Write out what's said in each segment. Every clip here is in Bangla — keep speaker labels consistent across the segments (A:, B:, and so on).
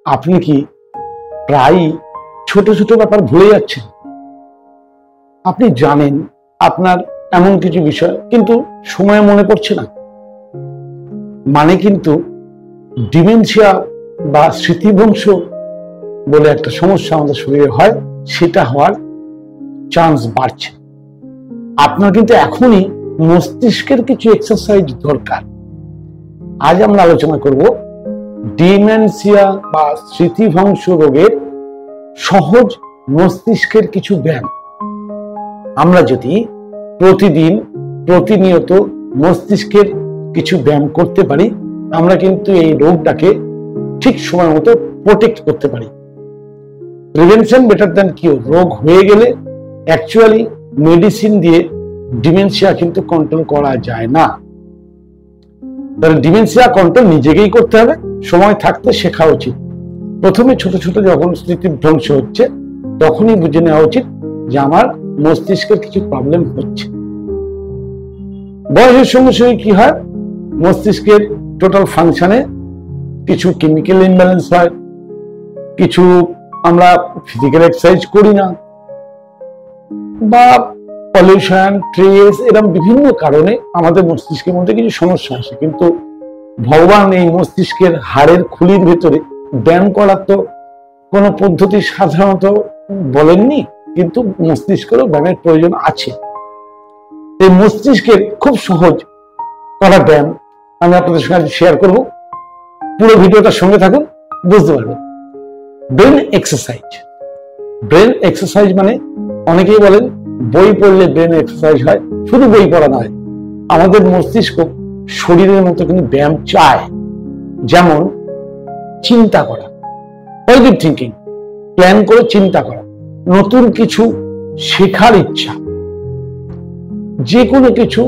A: আপনি কি প্রায় ছোট ছোট ব্যাপার ভুলে যাচ্ছেন? আপনি জানেন আপনার এমন কিছু বিষয়, কিন্তু সময় মনে পড়ছে না। মানে কিন্তু ডিমেনশিয়া বা স্মৃতিভ্রংশ বলে একটা সমস্যা আমাদের শরীরে হয়, সেটা হওয়ার চান্স বাড়ছে। আপনার কিন্তু এখনই মস্তিষ্কের কিছু এক্সারসাইজ দরকার। আজ আমরা আলোচনা করব ডিমেনশিয়া বা স্মৃতিভ্রংশ রোগের সহজ মস্তিষ্কের কিছু ব্যায়াম। আমরা যদি প্রতিদিন প্রতিনিয়ত মস্তিষ্কের কিছু ব্যায়াম করতে পারি, আমরা কিন্তু এই রোগটাকে ঠিক সময় মতো প্রোটেক্ট করতে পারি। Prevention better than cure. রোগ হয়ে গেলে অ্যাকচুয়ালি মেডিসিন দিয়ে ডিমেনশিয়া কিন্তু কন্ট্রোল করা যায় না। তাহলে ডিমেনশিয়া কন্ট্রোল নিজেকেই করতে হবে, সময় থাকতে শেখা উচিত। প্রথমে ছোট ছোট যখন স্মৃতিভ্রংশ হচ্ছে, তখনই বুঝে নেওয়া উচিত যে আমার মস্তিষ্কের কিছু প্রবলেম হচ্ছে। বয়সের সঙ্গে সঙ্গে কি হয়, মস্তিষ্কের টোটাল ফাংশনে কিছু কেমিক্যাল ইমব্যালেন্স হয়, কিছু আমরা ফিজিক্যাল এক্সারসাইজ করি না, বা পলিউশন, স্ট্রেস, এরকম বিভিন্ন কারণে আমাদের মস্তিষ্কের মধ্যে কিছু সমস্যা আসে। কিন্তু ভগবান এই মস্তিষ্কের হাড়ের খুলির ভেতরে ব্যায়াম করার তো কোনো পদ্ধতি সাধারণত বলেননি, কিন্তু মস্তিষ্কেরও ব্যায়ামের প্রয়োজন আছে। এই মস্তিষ্কের খুব সহজ করা ব্যায়াম আমি আপনাদের সঙ্গে শেয়ার করব। পুরো ভিডিওটার সঙ্গে থাকুন, বুঝতে পারবেন। Brain exercise. ব্রেন এক্সারসাইজ মানে অনেকেই বলেন বই পড়লে ব্রেন এক্সারসাইজ হয়। শুধু বই পড়া নয়, আমাদের মস্তিষ্ক শরীরের মতো কিন্তু ব্যায়াম চায়। যেমন চিন্তা করা, পজিটিভ থিঙ্কিং, প্ল্যান করে চিন্তা করা, নতুন কিছু শেখার ইচ্ছা, যে কোনো কিছু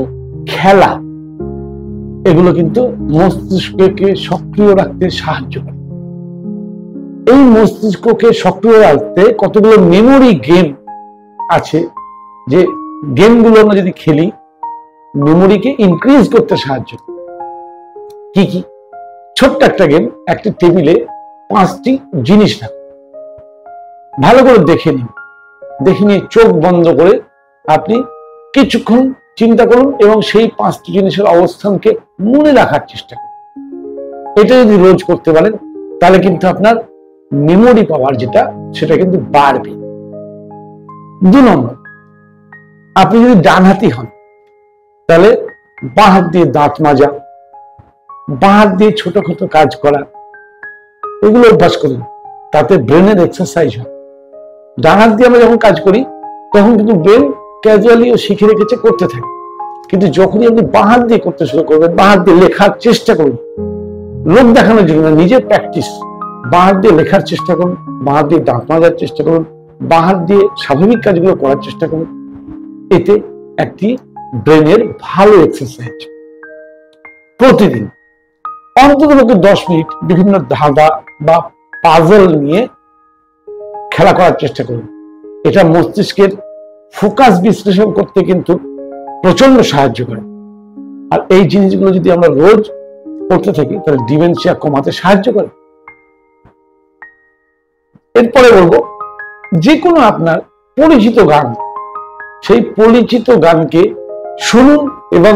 A: খেলা, এগুলো কিন্তু মস্তিষ্ককে সক্রিয় রাখতে সাহায্য করে। এই মস্তিষ্ককে সক্রিয় রাখতে কতগুলো মেমোরি গেম আছে, যে গেমগুলো আমরা যদি খেলি মেমোরিকে ইনক্রিজ করতে সাহায্য করে। কি কি? ছোট্ট একটা গেম, একটা টেবিলে 5টি জিনিস রাখো, ভালো করে দেখে নিন। দেখে নিয়ে চোখ বন্ধ করে আপনি কিছুক্ষণ চিন্তা করুন এবং সেই 5টি জিনিসের অবস্থানকে মনে রাখার চেষ্টা করুন। এটা যদি রোজ করতে পারেন, তাহলে কিন্তু আপনার মেমোরি পাওয়ার যেটা, সেটা কিন্তু বাড়বে। 2 নম্বর, আপনি যদি ডানহাতি হন, তাহলে বাঁ হাত দিয়ে দাঁত মাজা, বাঁ হাত দিয়ে ছোটখাটো কাজ করা, এগুলো অভ্যাস করুন। তাতে ব্রেনের এক্সারসাইজ হয়। ডান হাত দিয়ে আমরা যখন কাজ করি, তখন কিন্তু ব্রেন ক্যাজুয়ালি ও শিখে রেখেছে, করতে থাকে। কিন্তু যখনই আপনি বাঁ হাত দিয়ে করতে শুরু করবেন, বাঁ হাত দিয়ে লেখার চেষ্টা করুন, লোক দেখানোর জন্য না, নিজের প্র্যাকটিস। বাঁ হাত দিয়ে লেখার চেষ্টা করুন, বাঁ হাত দিয়ে দাঁত মাজার চেষ্টা করুন, বাঁ হাত দিয়ে স্বাভাবিক কাজগুলো করার চেষ্টা করুন। এতে একটি ব্রেনের ভালো এক্সারসাইজ। প্রতিদিন অন্তত 10 মিনিট বিভিন্ন ধাঁধা বা পাজল নিয়ে খেলা করার চেষ্টা করুন। এটা মস্তিষ্কের ফোকাস বিশ্লেষণ করতে কিন্তু প্রচন্ড সাহায্য করে। আর এই জিনিসগুলো যদি আমরা রোজ করতে থাকি, তাহলে ডিমেনশিয়া কমাতে সাহায্য করে। এরপরে বলবো, যে কোনো আপনার পরিচিত গান, সেই পরিচিত গানকে শুনুন এবং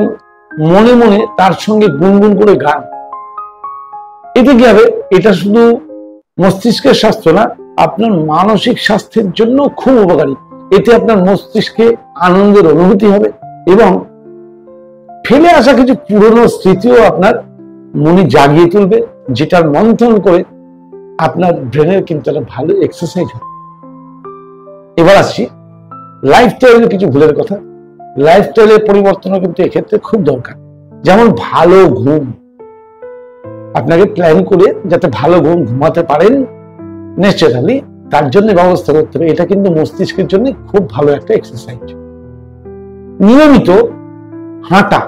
A: মনে মনে তার সঙ্গে গুনগুন করে গান। এতে কি হবে, এটা শুধু মস্তিষ্কের স্বাস্থ্য না, আপনার মানসিক স্বাস্থ্যের জন্য খুব উপকারী। এতে আপনার মস্তিষ্কে আনন্দের অনুভূতি হবে এবং ফেলে আসা কিছু পুরনো স্মৃতিও আপনার মনে জাগিয়ে তুলবে, যেটার মন্থন করে আপনার ব্রেনের কিন্তু একটা ভালো এক্সারসাইজ হবে। এবার আসছি লাইফস্টাইলের কিছু ভুলের কথা। লাইফস্টাইলের পরিবর্তনও কিন্তু এক্ষেত্রে খুব দরকার। যেমন ভালো ঘুম, আপনাকে প্ল্যান করে যাতে ভালো ঘুম ঘুমাতে পারেন ন্যাচারালি, তার জন্য ব্যবস্থা করতে হবে। এটা কিন্তু মস্তিষ্কের জন্য খুব ভালো একটা এক্সারসাইজ। নিয়মিত হাঁটা,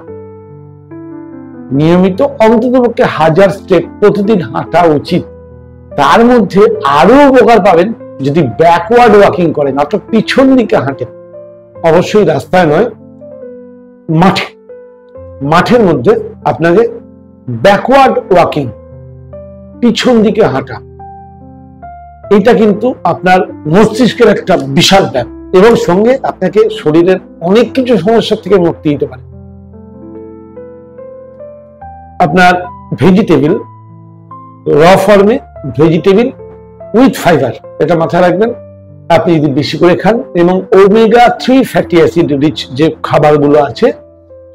A: নিয়মিত অন্ততপক্ষে 1000 স্টেপ প্রতিদিন হাঁটা উচিত। তার মধ্যে আরো উপকার পাবেন যদি ব্যাকওয়ার্ড ওয়াকিং করেন, অর্থাৎ পিছন দিকে হাঁটেন। অবশ্যই রাস্তায় নয়, মাঠে। মাঠের মধ্যে আপনাকে ব্যাকওয়ার্ড ওয়াকিং, পিছন দিকে হাঁটা, এটা কিন্তু আপনার মস্তিষ্কের একটা বিশাল ব্যাপার এবং সঙ্গে আপনাকে শরীরের অনেক কিছু সমস্যা থেকে মুক্তি দিতে পারে। আপনার ভেজিটেবল র ফর্মে, ভেজিটেবল উইথ ফাইবার, এটা মাথায় রাখবেন। আপনি যদি বেশি করে খান এবং ওমেগা 3 ফ্যাটি অ্যাসিড রিচ যে খাবারগুলো আছে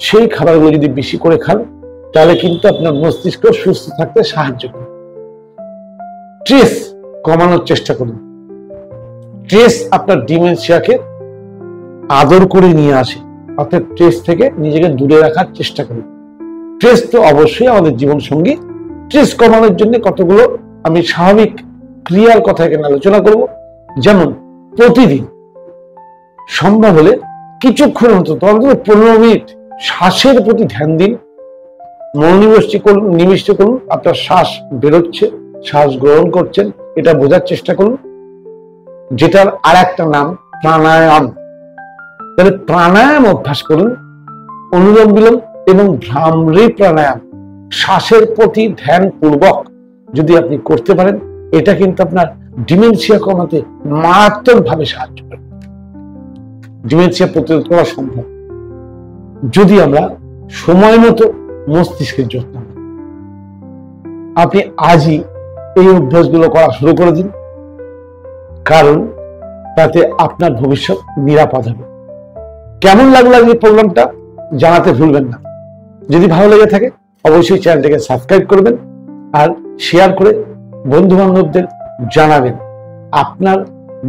A: সেই খাবারগুলো যদি বেশি করে খান তাহলে কিন্তু আপনার মস্তিষ্ক সুস্থ থাকতে সাহায্য করে। স্ট্রেস কমানোর চেষ্টা করুন। স্ট্রেস আপনার ডিমেনশিয়াকে আদর করে নিয়ে আসে, অর্থাৎ স্ট্রেস থেকে নিজেকে দূরে রাখার চেষ্টা করুন। স্ট্রেস তো অবশ্যই আমাদের জীবন সঙ্গী। স্ট্রেস কমানোর জন্য কতগুলো আমি স্বাভাবিক ক্রিয়ার কথা এখানে আলোচনা করব। যেমন প্রতিদিন সম্ভব হলে কিছুক্ষণ অন্তত 15 মিনিট শ্বাসের প্রতি ধ্যান দিন, মনোনিবেশ করুন। আপনার শ্বাস বেরোচ্ছে, শ্বাস গ্রহণ করছেন, এটা বোঝার চেষ্টা করুন, যেটার আর একটা নাম প্রাণায়াম। তাহলে প্রাণায়াম অভ্যাস করুন, অনুলোম বিলোম এবং ভ্রামরি প্রাণায়াম, শ্বাসের প্রতি ধ্যান পূর্বক যদি আপনি করতে পারেন, এটা কিন্তু আপনার ডিমেনশিয়া কমাতে মারাত্মকভাবে সাহায্য করে। ডিমেনশিয়া প্রতিরোধ করা সম্ভব যদি আমরা সময় মতো মস্তিষ্কের যত্ন নিই। আপনি আজই এই অভ্যাসগুলো করা শুরু করে দিন, কারণ তাতে আপনার ভবিষ্যৎ নিরাপদ হবে। কেমন লাগলো এই প্রোগ্রামটা জানাতে ভুলবেন না। যদি ভালো লেগে থাকে অবশ্যই চ্যানেলটাকে সাবস্ক্রাইব করবেন আর শেয়ার করে বন্ধু বান্ধবদের জানাবেন। আপনার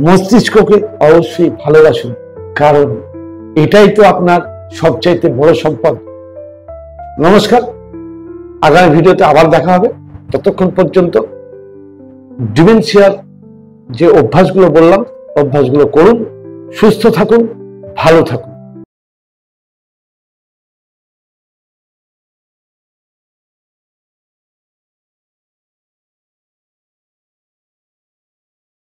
A: মস্তিষ্ককে অবশ্যই ভালোবাসুন, কারণ এটাই তো আপনার সবচাইতে বড় সম্পদ। নমস্কার, আগামী ভিডিওতে আবার দেখা হবে। ততক্ষণ পর্যন্ত ডিমেনশিয়ার যে অভ্যাসগুলো বললাম অভ্যাসগুলো করুন, সুস্থ থাকুন, ভালো থাকুন।